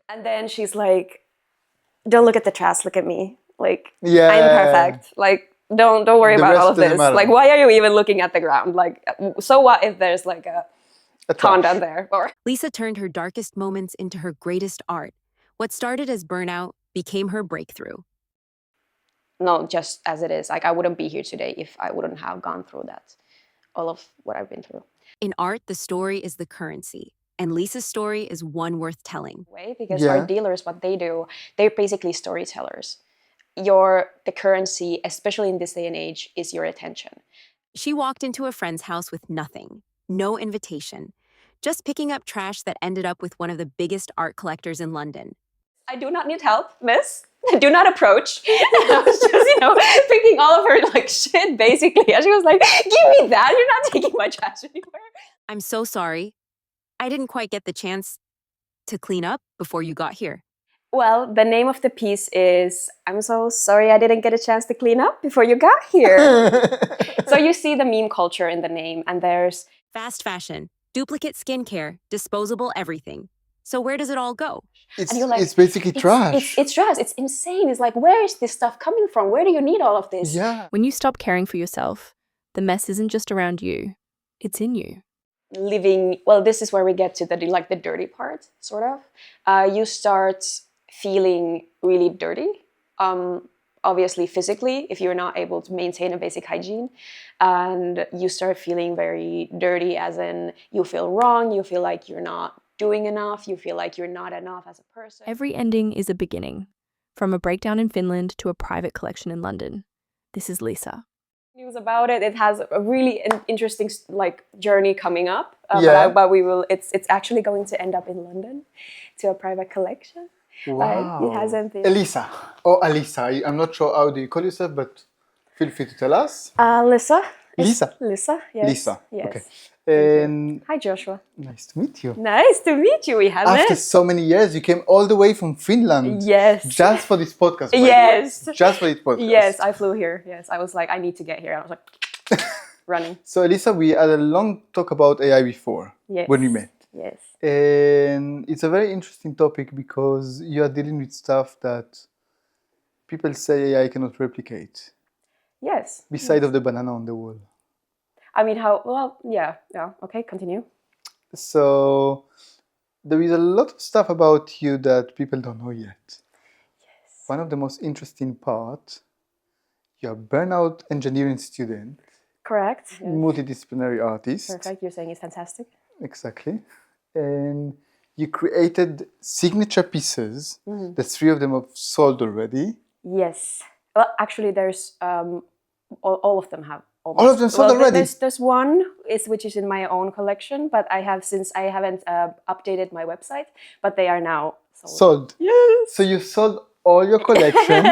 And then she's like, don't look at the trash, look at me. Like, Yeah. I'm perfect. Like, don't worry The about rest all of doesn't this. matter. Like, why are you even looking at the ground? Like, so what if there's like a pond trash. down there? Or Lyssa turned her darkest moments into her greatest art. What started as burnout became her breakthrough. no, just as it is. Like, I wouldn't be here today if I wouldn't have gone through that. All of what I've been through. In art, the story is the currency, and Lyssa's story is one worth telling. Because our dealers, what they do, they're basically storytellers. The currency, especially in this day and age, is your attention. She walked into a friend's house with nothing, no invitation, just picking up trash that ended up with one of the biggest art collectors in London. I do not need help, miss. Do not approach. And I was just, picking all of her like shit, basically. And she was like, give me that. You're not taking my trash anywhere. I'm so sorry. I didn't quite get the chance to clean up before you got here. Well, the name of the piece is, I'm so sorry I didn't get a chance to clean up before you got here. So you see the meme culture in the name, and there's fast fashion, duplicate skincare, disposable everything. So where does it all go? It's basically trash. It's trash. It's insane. It's like, where is this stuff coming from? Where do you need all of this? Yeah. When you stop caring for yourself, the mess isn't just around you, it's in you. This is where we get to the dirty part, sort of. You start feeling really dirty, obviously physically, if you're not able to maintain a basic hygiene. And you start feeling very dirty, as in you feel wrong, you feel like you're not doing enough, you feel like you're not enough as a person. Every ending is a beginning, from a breakdown in Finland to a private collection in London. This is Lyssa. News about it. It has a really interesting journey coming up. But we will. It's actually going to end up in London, to a private collection. Wow. It hasn't been. Elisa or Alisa. I'm not sure how do you call yourself, but feel free to tell us. Lyssa. Lyssa. Lyssa. Yes. Lyssa. Yes. Okay. And hi, Joshua. Nice to meet you. Nice to meet you. We have After so many years, you came all the way from Finland. Yes. Just for this podcast. Yes. Just for this podcast. Yes, I flew here. Yes, I was like, I need to get here. I was like, running. So, Elisa, we had a long talk about AI before. Yes. When we met. Yes. And it's a very interesting topic because you are dealing with stuff that people say AI cannot replicate. Yes. Beside of the banana on the wall. I mean, yeah. Okay, continue. So there is a lot of stuff about you that people don't know yet. Yes. One of the most interesting parts, you're a burnout engineering student. Correct. Yes. Multidisciplinary artist. Perfect. You're saying it's fantastic. Exactly. And you created signature pieces. Mm-hmm. The 3 of them have sold already. Yes. Well, actually, there's all of them have. Almost. All of them sold already? There's one which is in my own collection, but I haven't updated my website, but they are now sold. Yes. So you sold all your collection.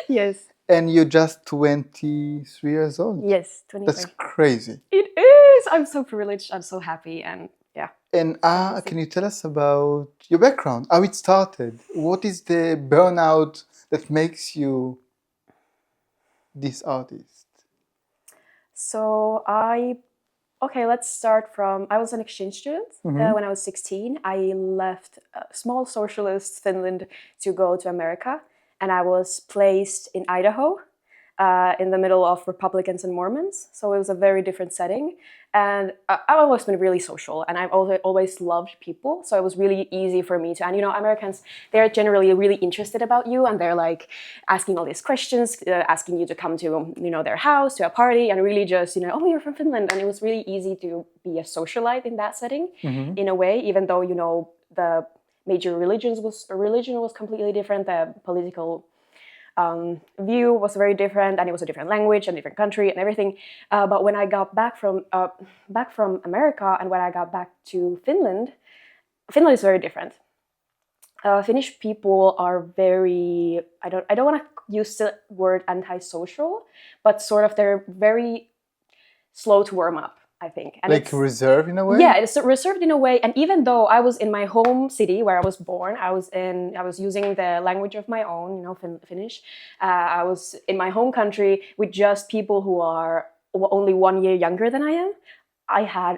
Yes. And you're just 23 years old. Yes, 23. That's crazy. It is. I'm so privileged. I'm so happy, and yeah. And can you tell us about your background? How it started? What is the burnout that makes you this artist? So let's start from, I was an exchange student when I was 16. I left small socialist Finland to go to America, and I was placed in Idaho in the middle of Republicans and Mormons. So it was a very different setting. And I've always been really social, and I've always loved people. So it was really easy for me to, and Americans, they're generally really interested about you, and they're like asking all these questions, asking you to come to, their house, to a party, and really just, oh, you're from Finland. And it was really easy to be a socialite in that setting, in a way, even though, the major religion was completely different, the political view was very different, and it was a different language and different country and everything. But when I got back from America, and when I got back to Finland is very different. Finnish people are very, I don't want to use the word antisocial, but sort of they're very slow to warm up, I think. And like reserved in a way? Yeah, it's reserved in a way. And even though I was in my home city where I was born, I was using the language of my own, Finnish. I was in my home country with just people who are only 1 year younger than I am. I had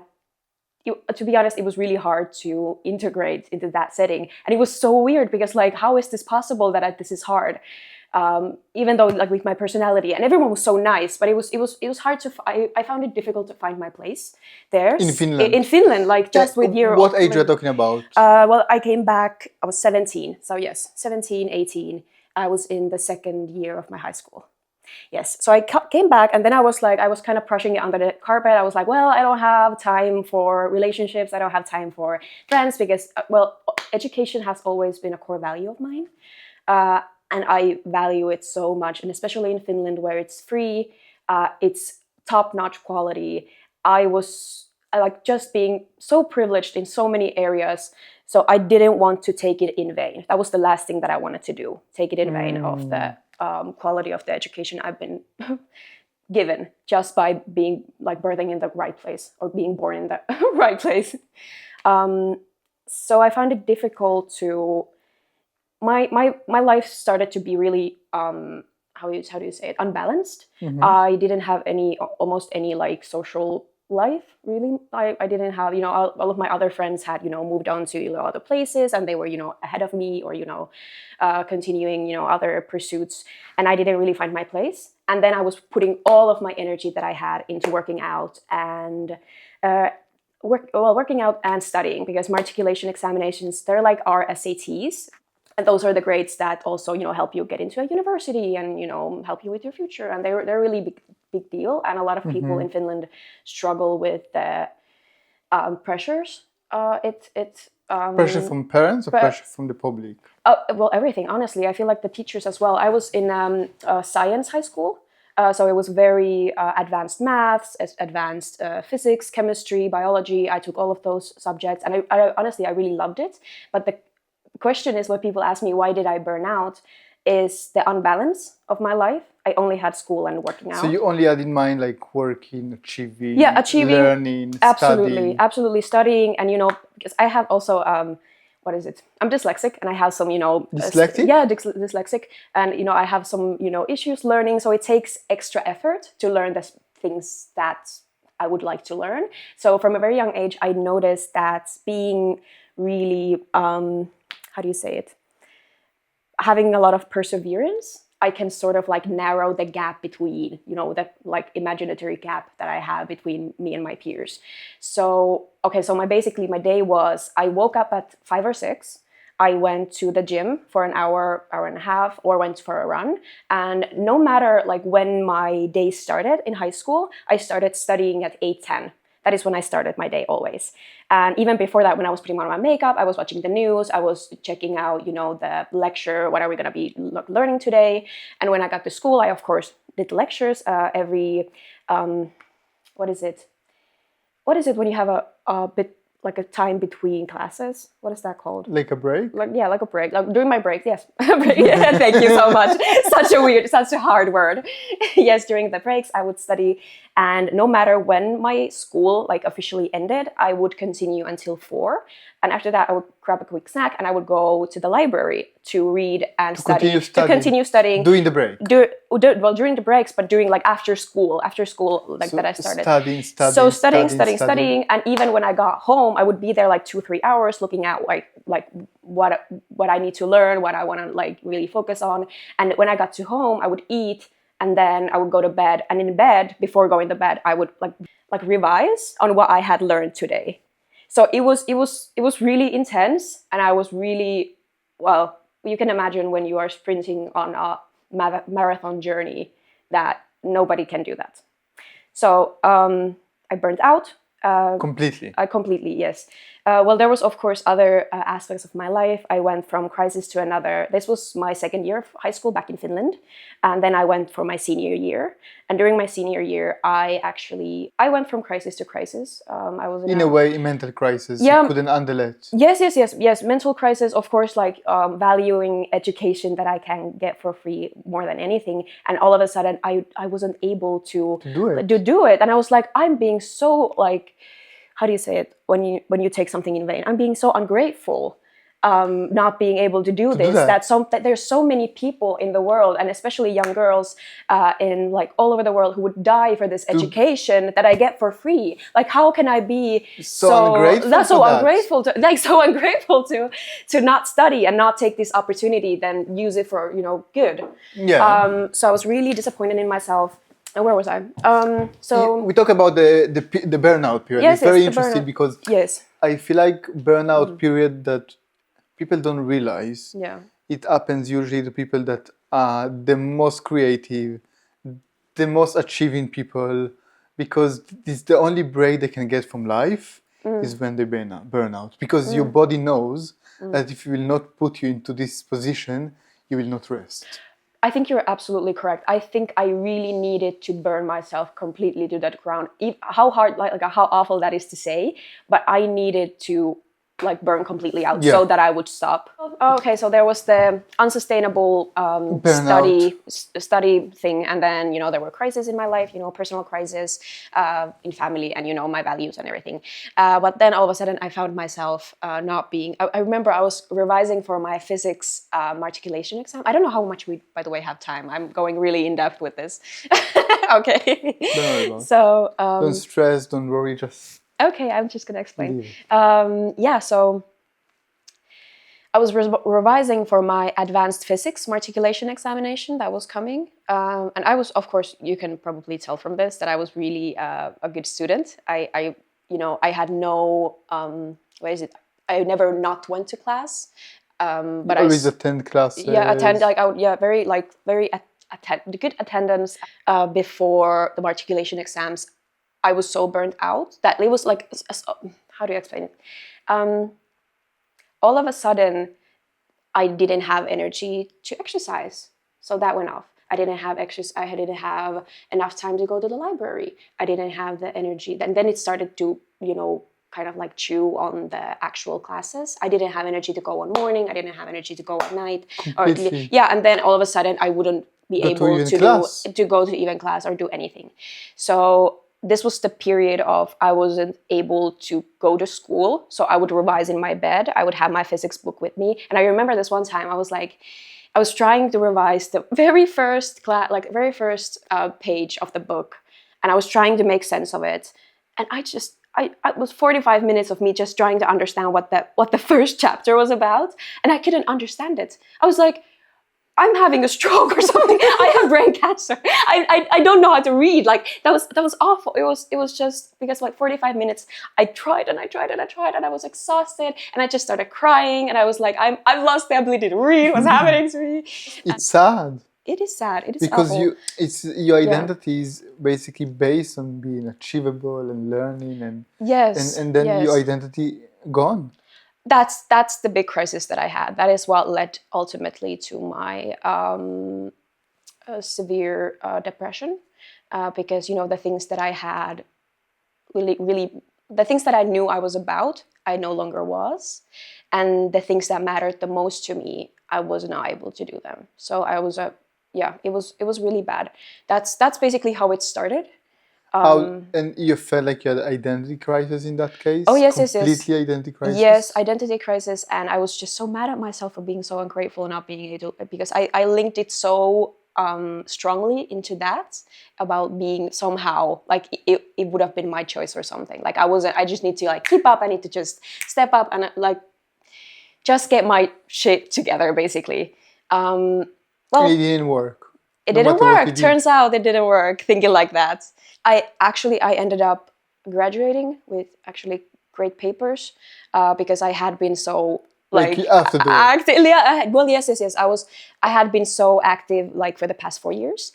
to be honest, it was really hard to integrate into that setting, and it was so weird because like, how is this possible that this is hard? Even though like with my personality, and everyone was so nice, but it was hard to. I found it difficult to find my place there In Finland? In Finland, like just with year. What age are you talking about? Well, I came back. I was 17, so yes, 17, 18. I was in the second year of my high school. Yes, so I came back, and then I was kind of brushing it under the carpet. I was like, well, I don't have time for relationships. I don't have time for friends because, well, education has always been a core value of mine. And I value it so much, and especially in Finland where it's free, it's top-notch quality. I like just being so privileged in so many areas, so I didn't want to take it in vain. That was the last thing that I wanted to do, take it in vain of the quality of the education I've been given just by being like birthing in the right place or being born in the right place. So I found it difficult to. My life started to be really how do you say it, unbalanced. I didn't have almost any like social life really. I didn't have, all of my other friends had moved on to other places, and they were ahead of me, or continuing other pursuits, and I didn't really find my place. And then I was putting all of my energy that I had into working out and working out and studying, because matriculation examinations, they're like our SATs. And those are the grades that also, help you get into a university and, help you with your future. And they're really big deal. And a lot of people in Finland struggle with the pressures. Pressure from parents or pressure from the public? Well, everything, honestly. I feel like the teachers as well. I was in science high school. So it was very advanced maths, advanced physics, chemistry, biology. I took all of those subjects. And I honestly, I really loved it. But the question is, what people ask me, why did I burn out, is the unbalance of my life. I only had school and working out. So you only had in mind like working, achieving, learning, absolutely studying. And because I have also what is it, I'm dyslexic, and I have some dyslexic? Dyslexic, and I have some issues learning, so it takes extra effort to learn the things that I would like to learn. So from a very young age, I noticed that being really how do you say it? Having a lot of perseverance, I can sort of like narrow the gap between, that like imaginary gap that I have between me and my peers. So, so my day was, I woke up at 5 or 6. I went to the gym for an hour and a half, or went for a run. And no matter like when my day started in high school, I started studying at 8:10. That is when I started my day always. And even before that, when I was putting on my makeup, I was watching the news, I was checking out, the lecture, what are we going to be learning today? And when I got to school, I, of course, did lectures every, what is it? What is it when you have a bit, like a time between classes? What is that called? Like a break? Like a break. Like during my breaks, yes. Yeah, thank you so much. Such a hard word. Yes, during the breaks, I would study. And no matter when my school like officially ended, I would continue until 4. And after that, I would grab a quick snack and I would go to the library to read and study. To continue studying. During the break? Well, during the breaks, but during like after school like that I started. Studying. And even when I got home, I would be there like 2-3 hours looking at like what I need to learn, what I want to like really focus on. And when I got to home, I would eat, and then I would go to bed. And in bed, before going to bed, I would like revise on what I had learned today. So it was really intense, and I was really, well, you can imagine when you are sprinting on a marathon journey that nobody can do that. So I burned out. Completely? Completely, yes. Well, there was, of course, other aspects of my life. I went from crisis to another. This was my second year of high school back in Finland. And then I went for my senior year. And during my senior year, I went from crisis to crisis. I was in a way, a mental crisis. Yeah. You couldn't handle it. Yes. Mental crisis, of course, like valuing education that I can get for free more than anything. And all of a sudden, I wasn't able to do it. And I was like, I'm being so like, how do you say it when you take something in vain? I'm being so ungrateful. not being able to do this. That there's so many people in the world, and especially young girls in like all over the world, who would die for this education that I get for free. Like, how can I be ungrateful to not study and not take this opportunity, then use it for, you know, good. Yeah. So I was really disappointed in myself. And where was I? We talk about the burnout period. Yes, it's very interesting because yes. I feel like burnout period that people don't realize. Yeah. It happens usually to people that are the most creative, the most achieving people, because it's the only break they can get from life is when they burn out. Because your body knows that if you will not put you into this position, you will not rest. I think you're absolutely correct. I think I really needed to burn myself completely to that ground. How hard, like how awful that is to say, but I needed to like burn completely out so that I would stop. Okay, so there was the unsustainable study thing, and then, you know, there were crises in my life, you know, personal crisis, in family, and, you know, my values and everything. But then all of a sudden I found myself not being. I remember I was revising for my physics articulation exam. I don't know how much we, by the way, have time. I'm going really in depth with this. Okay. Don't worry about it. So don't stress, don't worry, just. Okay, I'm just gonna explain. So I was revising for my advanced physics articulation examination that was coming, and I was, of course, you can probably tell from this that I was really a good student. I had no I never not went to class, but I always attend classes. Yeah, attend good attendance before the articulation exams. I was so burnt out that it was like, how do you explain it? All of a sudden, I didn't have energy to exercise. So that went off. I didn't have enough time to go to the library. I didn't have the energy. And then it started to, you know, kind of like chew on the actual classes. I didn't have energy to go one morning. I didn't have energy to go at night. And then all of a sudden, I wouldn't be able to go to even class or do anything. So this was the period of I wasn't able to go to school. So I would revise in my bed. I would have my physics book with me. And I remember this one time I was trying to revise the very first page of the book. And I was trying to make sense of it. And it was 45 minutes of me just trying to understand what the first chapter was about. And I couldn't understand it. I was like, I'm having a stroke or something. I have brain cancer. I don't know how to read. Like that was awful. It was just because like 45 minutes I tried and I was exhausted and I just started crying and I was like, I've lost the ability to read. What's happening to me? It's sad. It is sad. It is because awful. Your identity is basically based on being achievable and learning and then your identity gone. That's the big crisis that I had. That is what led ultimately to my severe depression, because, you know, the things that I had really the things that I knew I was about, I no longer was, and the things that mattered the most to me, I was not able to do them. So I was it was really bad. That's basically how it started. And you felt like you had identity crisis in that case? Oh, yes. Completely identity crisis? Yes, identity crisis. And I was just so mad at myself for being so ungrateful and not being able, because I linked it so strongly into that, about being somehow, like it would have been my choice or something. Like I just need to like keep up. I need to just step up and like just get my shit together, basically. Well, it didn't work. It didn't work. Turns out it didn't work, thinking like that. I ended up graduating with actually great papers, because I had been so like active. Yes. I had been so active like for the past 4 years.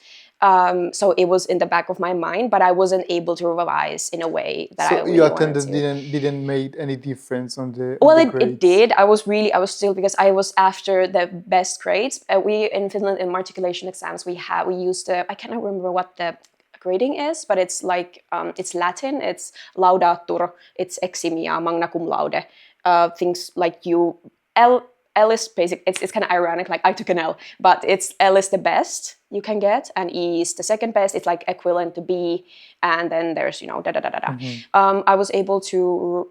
So it was in the back of my mind, but I wasn't able to revise in a way that I really your wanted attendance to. didn't make any difference on the It did. I was still, because I was after the best grades. We in Finland in articulation exams we used I cannot remember what the grading is, but it's like it's Latin. It's laudatur. It's eximia, magna cum laude. Things like L is basic. It's kind of ironic. Like I took an L, but L is the best you can get, and E is the second best. It's like equivalent to B, and then there's I was able to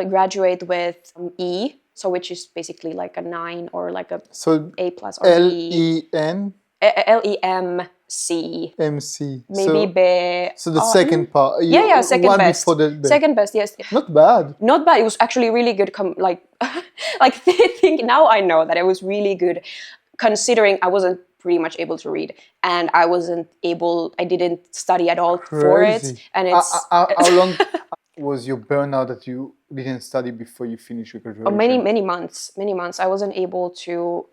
graduate with E, so which is basically like a 9 or like a So A plus or B. LEN LEMC. MC. Maybe B. So the second part. Yeah, second one best. before the B. Second best, yes. Not bad. Not bad. It was actually really good. Like think now I know that it was really good, considering I wasn't pretty much able to read, and I didn't study at all for it. Crazy. And it's How long was your burnout that you didn't study before you finished your graduation? many months. I wasn't able to.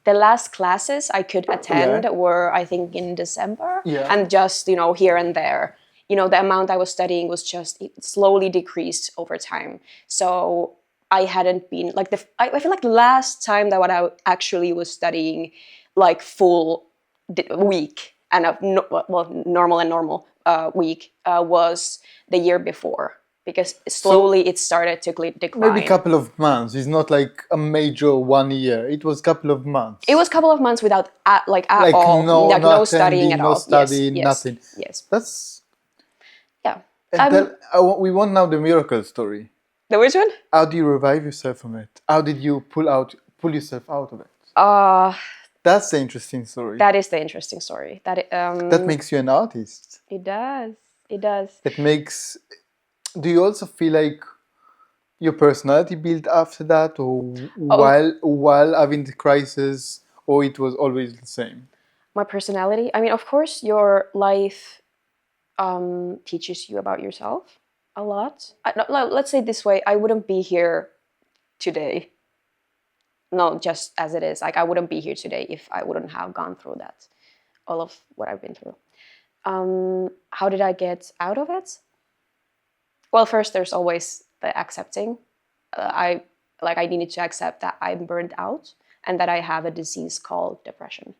The last classes I could attend were, I think, in December, and just here and there. The amount I was studying was just it slowly decreased over time. So I hadn't been like I feel like the last time that what I actually was studying, like full week and normal week was the year before. Because slowly it started to decline. Maybe a couple of months. It's not like a major 1 year. It was a couple of months. It was a couple of months without at all, no studying at all. No studying, yes, nothing. Yes. That's... Yeah. And we want now the miracle story. The which one? How do you revive yourself from it? How did you pull yourself out of it? That's the interesting story. That is the interesting story. That makes you an artist. It does. It does. It makes... Do you also feel like your personality built after that, or while having the crisis, or it was always the same? My personality? I mean, of course, your life teaches you about yourself a lot. Let's say it this way, I wouldn't be here today. No, just as it is. Like, I wouldn't be here today if I wouldn't have gone through that. All of what I've been through. How did I get out of it? Well, first, there's always the accepting. I needed to accept that I'm burned out and that I have a disease called depression.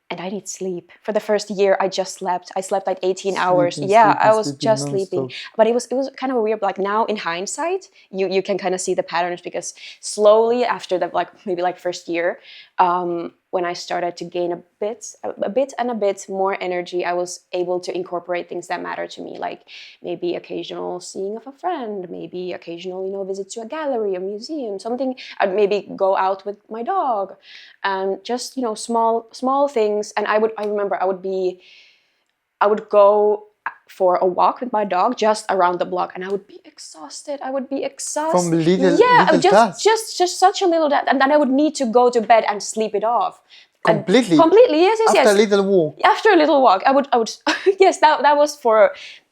And I need sleep. For the first year, I just slept. I slept like 18 hours. I was just sleeping. But it was kind of weird. Like now, in hindsight, you can kind of see the patterns, because slowly after the maybe first year, when I started to gain a bit more energy, I was able to incorporate things that matter to me, like maybe occasional seeing of a friend, maybe occasional visit to a gallery, a museum, something. I'd maybe go out with my dog, and just small things. And I remember I would go for a walk with my dog just around the block, and I would be exhausted. From little just such a little that, and then I would need to go to bed and sleep it off. Completely, yes. After a little walk. After a little walk, I would. Yes, that was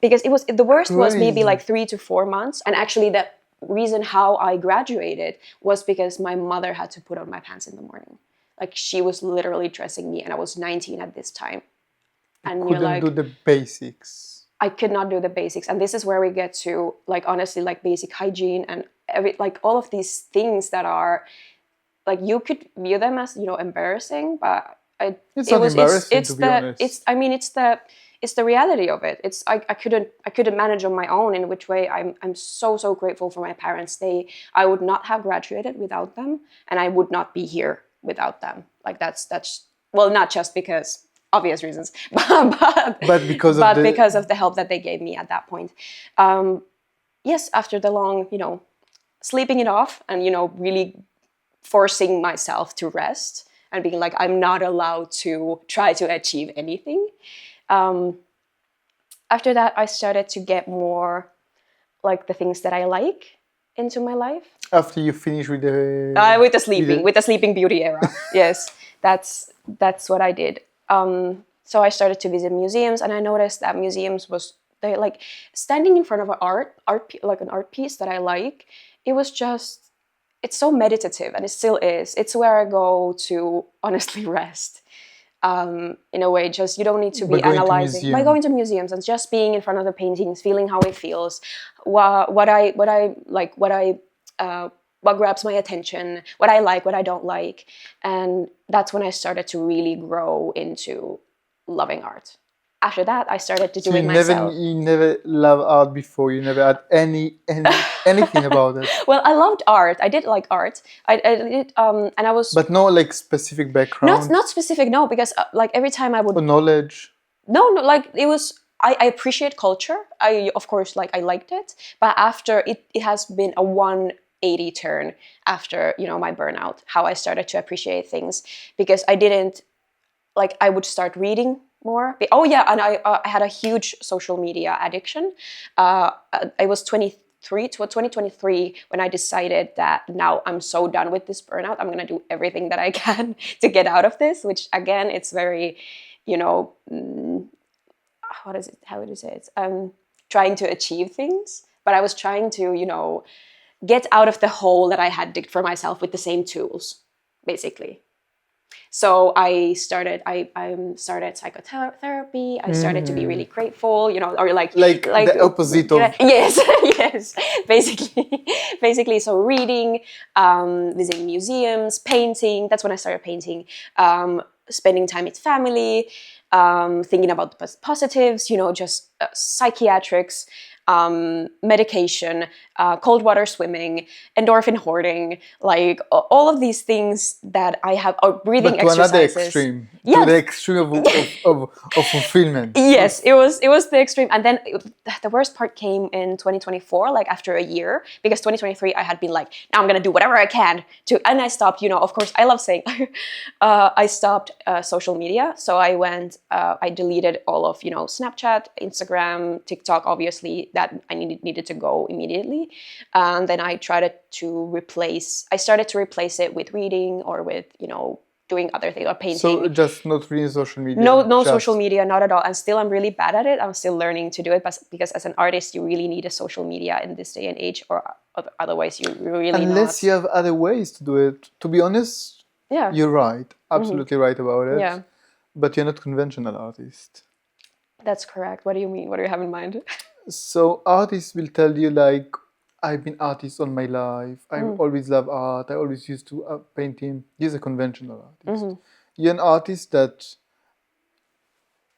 because it was the worst. Was maybe 3 to 4 months, and actually the reason how I graduated was because my mother had to put on my pants in the morning. Like, she was literally dressing me, and I was 19 at this time. And you couldn't do the basics. I could not do the basics, and this is where we get to honestly basic hygiene and all of these things that are you could view them as embarrassing, but it's the reality of it. I couldn't manage on my own, in which way I'm so grateful for my parents. I would not have graduated without them, and I would not be here without them. That's well, not just because obvious reasons, but because of the help that they gave me at that point. Yes, after the long, sleeping it off and, really forcing myself to rest and being like, I'm not allowed to try to achieve anything. After that, I started to get more the things that I like into my life. After you finish with the... with the Sleeping Beauty era. Yes, that's what I did. So I started to visit museums, and I noticed that museums they standing in front of an art piece that I like. It was just, it's so meditative, and it still is. It's where I go to honestly rest. In a way, just you don't need to be analyzing. By going to museums and just being in front of the paintings, feeling how it feels, what grabs my attention, what I like, what I don't like. And that's when I started to really grow into loving art. After that, I started to do it myself. You never loved art before? You never had anything about it? Well, I loved art. I did like art. I did, and I was... But no specific background? Not specific, no, because every time I would... Or knowledge? No, it was... I appreciate culture. Of course, I liked it. But after, it has been a one 180 turn after, you know, my burnout, how I started to appreciate things, because I didn't, like, I would start reading more. Oh yeah, and I had a huge social media addiction. I was 2023 when I decided that now I'm so done with this burnout. I'm gonna do everything that I can to get out of this, which again, it's very, you know, what is it? How would you say it? Trying to achieve things, but I was trying to, you know, get out of the hole that I had digged for myself with the same tools, basically. So I started psychotherapy. I started to be really grateful, you know, or like the opposite of yes, yes, basically. So reading, visiting museums, painting. That's when I started painting. Spending time with family, thinking about the positives, you know, just psychiatrics, medication, cold water swimming, endorphin hoarding, like all of these things that I have, or breathing but to exercises. another extreme, Yes. to the extreme of fulfillment. Yes, it was the extreme. And then the worst part came in 2024, like after a year, because 2023 I had been like, now I'm gonna do whatever I can to, and I stopped, you know, of course, I love saying, I stopped social media. So I went, I deleted all of, you know, Snapchat, Instagram, TikTok, obviously, that I needed to go immediately. And then I started to replace it with reading or with, you know, doing other things or painting. So just not really social media. No social media, not at all. And still, I'm really bad at it. I'm still learning to do it, but because as an artist, you really need a social media in this day and age, or otherwise you really unless you have other ways to do it. To be honest, yeah, you're right, absolutely right about it. Yeah, but you're not conventional artist. That's correct. What do you mean? What do you have in mind? So artists will tell you like, I've been artist all my life. I always love art. I always used to painting. He's a conventional artist. You're an artist that,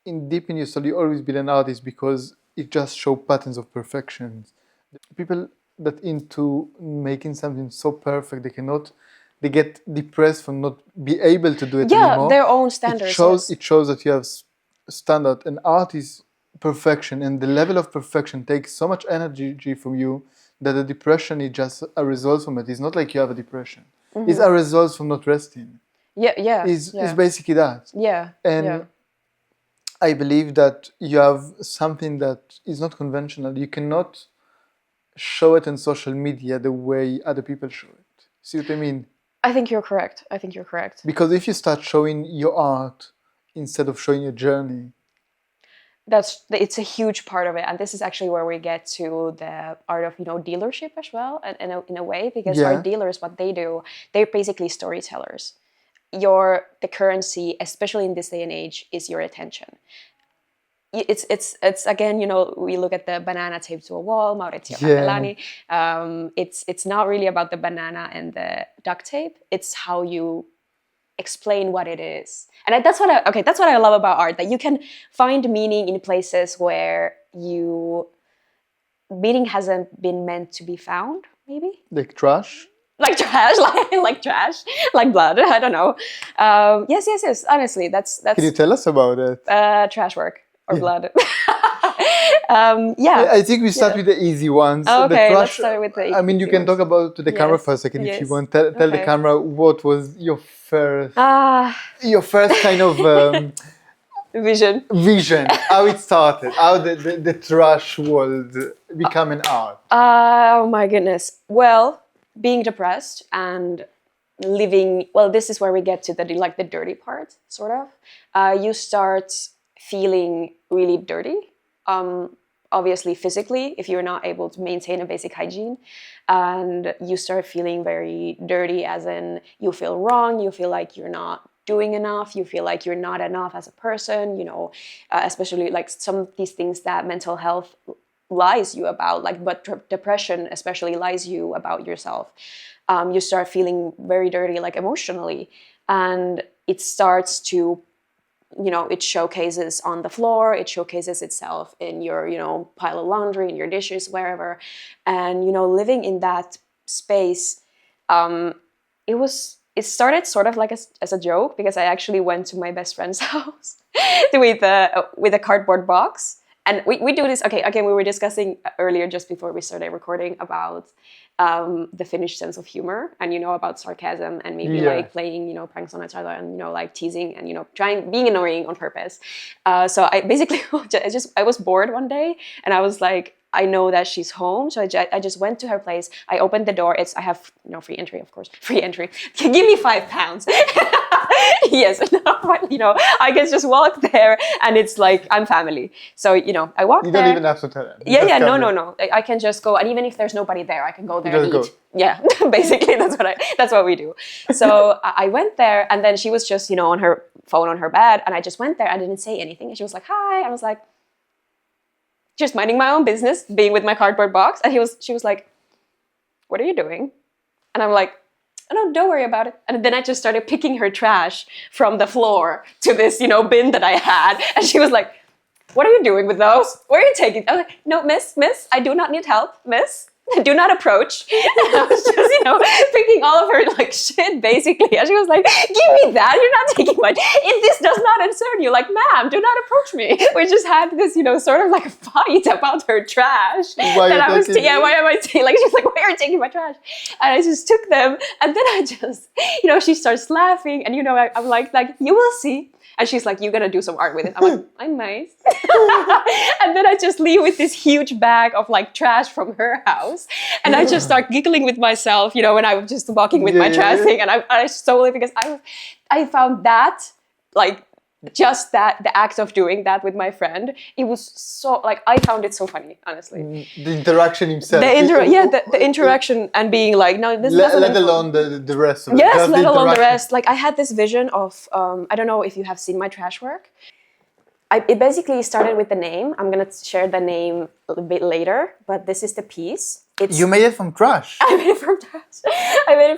deep in your soul, you always been an artist because it just shows patterns of perfection. People that into making something so perfect, they get depressed from not be able to do it anymore. Their own standards. It shows that you have standard. An art is perfection, and the level of perfection takes so much energy from you that the depression is just a result from it. It's not like you have a depression. It's a result from not resting. It's basically that. And I believe that you have something that is not conventional. You cannot show it on social media the way other people show it. See what I mean? I think you're correct. Because if you start showing your art instead of showing your journey, it's a huge part of it, and this is actually where we get to the art of, you know, dealership as well, in a way, because our dealers, what they do, they're basically storytellers. The currency, especially in this day and age, is your attention. It's again, you know, we look at the banana taped to a wall, Maurizio Catellani. It's not really about the banana and the duct tape. It's how you explain what it is. And that's what I love about art, that you can find meaning in places where meaning hasn't been meant to be found, maybe? Like trash? Like trash, like trash, like blood, I don't know. Yes, honestly, that's... Can you tell us about it? Trash work or blood. I think we start with the easy ones. Okay, let's start with the easy I mean, you can talk about to the camera for a second if you want. Tell the camera what was your first kind of vision. How it started, how the trash world become an art. Oh my goodness. Well, being depressed and living, well, this is where we get to the dirty part, sort of. You start feeling really dirty. Obviously physically, if you're not able to maintain a basic hygiene, and you start feeling very dirty, as in you feel wrong, you feel like you're not doing enough, you feel like you're not enough as a person, you know, especially like some of these things that mental health lies you about, like, but depression especially lies you about yourself. You start feeling very dirty, like emotionally, and it starts to, you know, it showcases on the floor, it showcases itself in your, you know, pile of laundry, in your dishes, wherever. And, you know, living in that space, it started sort of like as a joke, because I actually went to my best friend's house with a cardboard box. And we do this, okay, again, we were discussing earlier, just before we started recording, about the Finnish sense of humor and, about sarcasm and maybe like playing, pranks on each other and, like teasing and, being annoying on purpose. So I basically I was bored one day and I was like, I know that she's home, so I just went to her place. I opened the door. I have free entry, of course. Free entry. Give me £5. Yes, no, I can just walk there, and it's like I'm family. So I walk there. You don't even have to tell them. Yeah, no. I can just go, and even if there's nobody there, I can go there and eat. Yeah, basically that's what we do. So I went there, and then she was just on her phone on her bed, and I just went there. I didn't say anything, and she was like, "Hi," I was like, just minding my own business, being with my cardboard box. And she was like, "What are you doing?" And I'm like, "Oh, no, don't worry about it." And then I just started picking her trash from the floor to this, bin that I had. And she was like, "What are you doing with those? Where are you taking?" I was like, "No, miss, I do not need help, miss. Do not approach." And I was just, picking all of her like shit basically. And she was like, "Give me that. You're not taking mine. If this does not concern you, like, ma'am, do not approach me." We just had this, sort of like a fight about her trash. Why am I taking? Like, she's like, "Why are you taking my trash?" And I just took them, and then I just, she starts laughing, and I'm like, "You will see." And she's like, "You're gonna do some art with it." I'm like, "I might." And then I just leave with this huge bag of like trash from her house. And I just start giggling with myself, when I was just walking with my trash thing. And I solely, because I found that, like, just that, the act of doing that with my friend, it was so, like, I found it so funny, honestly. The interaction himself. The interaction and being like, no, this doesn't... Let alone the rest of it. Yes, let alone the rest. Like, I had this vision of, I don't know if you have seen my trash work. It basically started with the name. I'm going to share the name a little bit later, but this is the piece. You made it from trash. I made it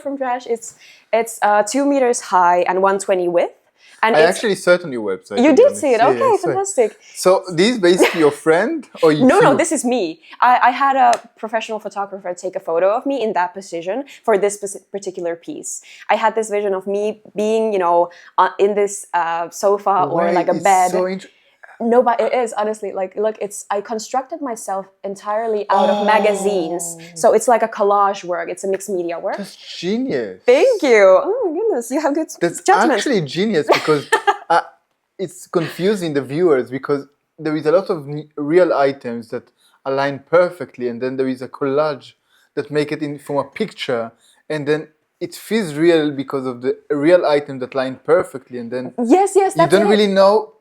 from trash. It's 2 meters high and 120 width. And I actually saw it on your website. You did see it? Okay, fantastic. So this is basically your friend? Or you? No, this is me. I had a professional photographer take a photo of me in that position for this particular piece. I had this vision of me being, in this sofa or like a bed. No, but it is, honestly, like, look, I constructed myself entirely out of magazines. So it's like a collage work. It's a mixed media work. That's genius. Thank you. Oh my goodness, you have good That's judgment. Actually genius, because it's confusing the viewers, because there is a lot of real items that align perfectly, and then there is a collage that make it from a picture, and then it feels real because of the real item that line perfectly, and then yes, you don't really know.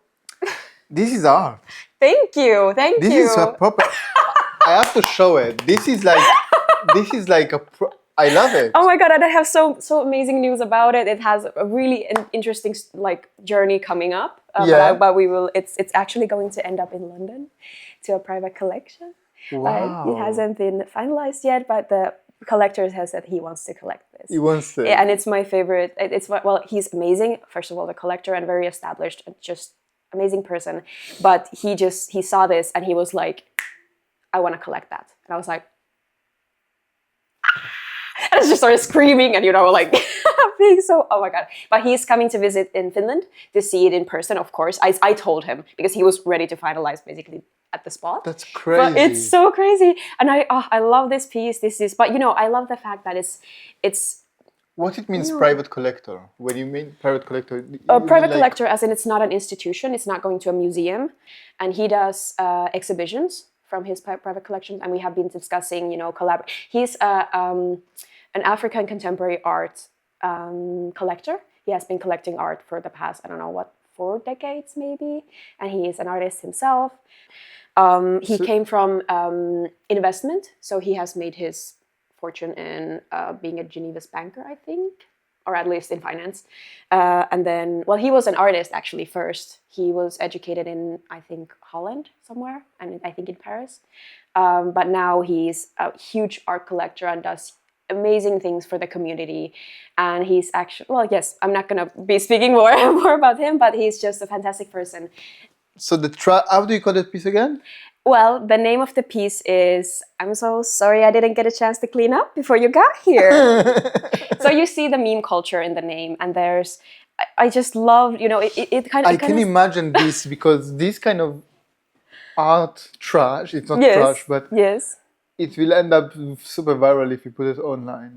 This is art. Thank you. This is a proper. I have to show it. This is like I love it. Oh my god! And I have so amazing news about it. It has a really interesting journey coming up. But we will. It's actually going to end up in London, to a private collection. Wow. It hasn't been finalized yet, but the collector has said he wants to collect this. He wants to. And it's my favorite. He's amazing. First of all, the collector, and very established, and just amazing person. But he saw this and he was like, "I want to collect that." And I was like, and I just started screaming and like being so, oh my god. But he's coming to visit in Finland to see it in person, of course. I told him, because he was ready to finalize basically at the spot. That's crazy. But it's so crazy. And I love this piece. But I love the fact that it's what it means, private collector. When you mean private collector? Private collector, as in it's not an institution. It's not going to a museum. And he does exhibitions from his private collections. And we have been discussing, He's an African contemporary art collector. He has been collecting art for the past, 4 decades maybe. And he is an artist himself. He came from investment. So he has made his fortune in being a Geneva's banker, I think, or at least in finance. And then, he was an artist actually first. He was educated in, I think, Holland somewhere, and I think in Paris. But now he's a huge art collector and does amazing things for the community. And he's actually, yes, I'm not going to be speaking more about him, but he's just a fantastic person. So how do you call that piece again? Well, the name of the piece is, I'm so sorry I didn't get a chance to clean up before you got here. So you see the meme culture in the name, and I just love, it kind of... I can imagine this, because this kind of art trash, it's not trash, but it will end up super viral if you put it online.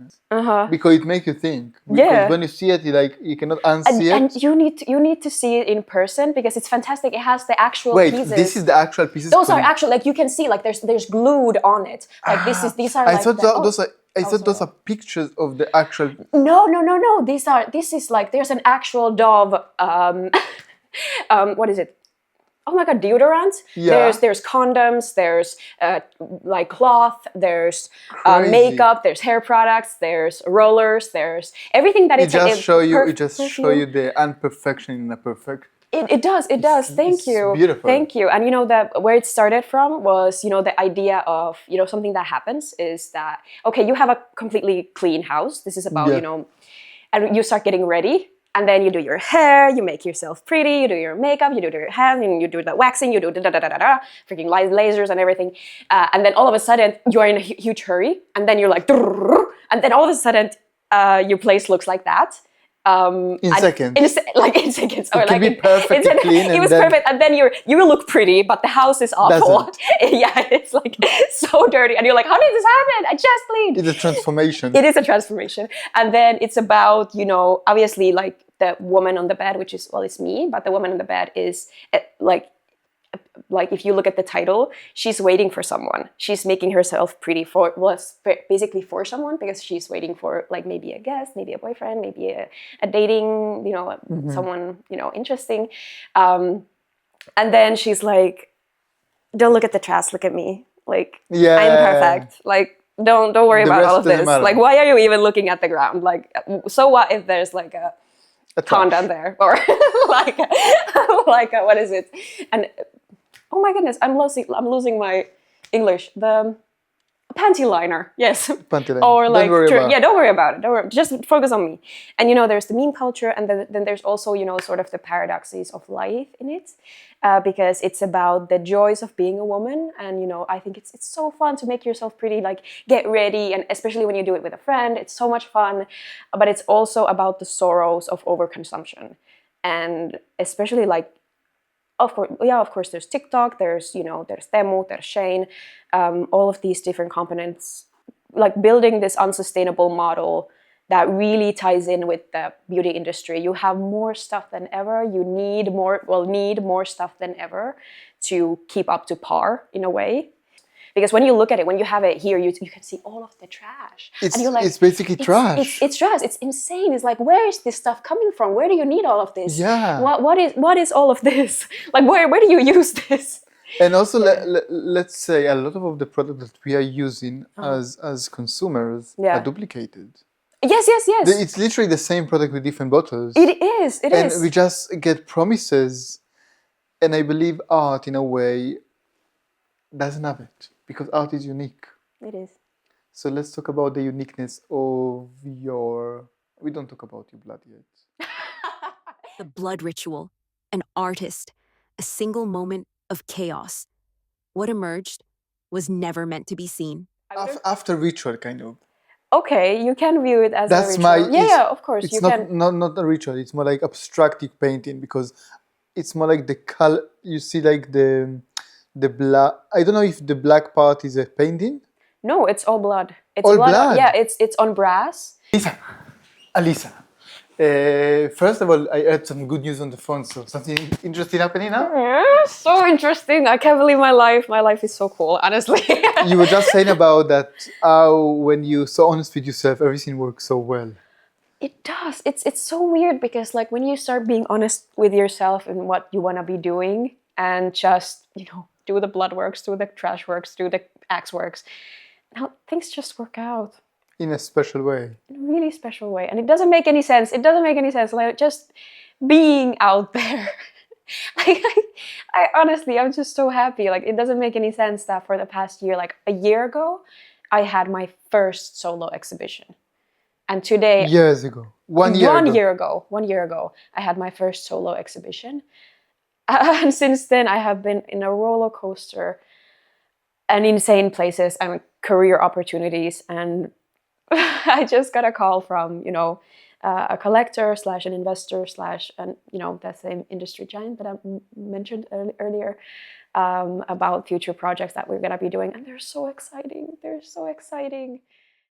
Because it makes you think. Because Yeah. when you see it, you cannot unsee it. And you need to see it in person because it's fantastic. It has the actual Wait, pieces. this is the actual pieces. Those are actual, like you can see, like there's glued on it. Like these are. I like thought those sorry. are pictures of the actual. No. This is like there's an actual Dove. What is it? Oh my god, deodorant. Yeah. There's condoms. There's like cloth. There's Crazy. makeup. There's hair products. There's rollers. There's everything that It just show you the imperfection in a perfect. It does. Thank you. Beautiful. Thank you. And you know that where it started from was, you know, the idea of, you know, something that happens is that, okay, you have a completely clean house. This is about, you know, and you start getting ready. And then you do your hair, you make yourself pretty, you do your makeup, you do your hair, and you do the waxing, you do freaking lasers and everything. And then all of a sudden, you're in a huge hurry. And then you're like, and then all of a sudden, your place looks like that. In seconds. In seconds. Or it can be perfectly clean. It was perfect. And then you look pretty, but the house is awful. Yeah, it's like so dirty. And you're like, how did this happen? I just cleaned. It's a transformation. It is a transformation. And then it's about, you know, obviously like the woman on the bed, which is, well, it's me, but the woman on the bed is like if you look at the title, she's waiting for someone. She's making herself pretty for, well, basically for someone, because she's waiting for like maybe a guest, maybe a boyfriend, maybe a dating, you know, someone, you know, interesting. And then she's like, don't look at the trash, look at me. Like, I'm perfect. Like, don't worry about all of this. Like, why are you even looking at the ground? Like, so what if there's like a condom there, or like what is it? And oh my goodness, I'm losing my English. The panty liner, yes. Panty liner. Or like, don't worry about it. Just focus on me. And you know, there's the meme culture, and then there's also, you know, sort of the paradoxes of life in it, because it's about the joys of being a woman. And you know, I think it's so fun to make yourself pretty, like get ready, and especially when you do it with a friend, it's so much fun. But it's also about the sorrows of overconsumption, and especially like. Of course, there's TikTok, there's Temu, there's Shane, all of these different components, like building this unsustainable model that really ties in with the beauty industry. You have more stuff than ever. You need more stuff than ever to keep up to par in a way. Because when you look at it, when you have it here, you can see all of the trash. And you're like, it's basically trash. It's trash. It's insane. It's like, where is this stuff coming from? Where do you need all of this? Yeah. What is all of this? Like, where do you use this? And also, let's say a lot of the products that we are using as consumers are duplicated. Yes. It's literally the same product with different bottles. It is. And we just get promises. And I believe art, in a way, doesn't have it. Because art is unique. It is. So let's talk about the uniqueness of your... We don't talk about your blood yet. The blood ritual, an artist, a single moment of chaos. What emerged was never meant to be seen. After ritual, kind of. Okay, you can view it as a ritual. Yeah, of course. It's not a ritual. It's more like abstractive painting, because it's more like the color. You see, like the black. I don't know if the black part is a painting. No, it's all blood. It's all blood. Yeah, it's on brass. Alisa. First of all, I heard some good news on the phone. So something interesting happening now. Yeah, so interesting. I can't believe my life. My life is so cool, honestly. You were just saying about that how when you're so honest with yourself, everything works so well. It does. It's so weird because like when you start being honest with yourself and what you want to be doing, and just do the blood works, do the trash works, do the axe works, now things just work out. In a special way. In a really special way. And it doesn't make any sense. It doesn't make any sense. Like just being out there. Like I honestly, I'm just so happy. Like it doesn't make any sense that for the past year, like a year ago, I had my first solo exhibition. And today... Years ago. 1 year ago. 1 year ago, I had my first solo exhibition. And since then, I have been in a roller coaster and insane places and career opportunities. And I just got a call from, a collector slash an investor slash that same industry giant that I mentioned earlier, about future projects that we're gonna be doing, and they're so exciting. They're so exciting.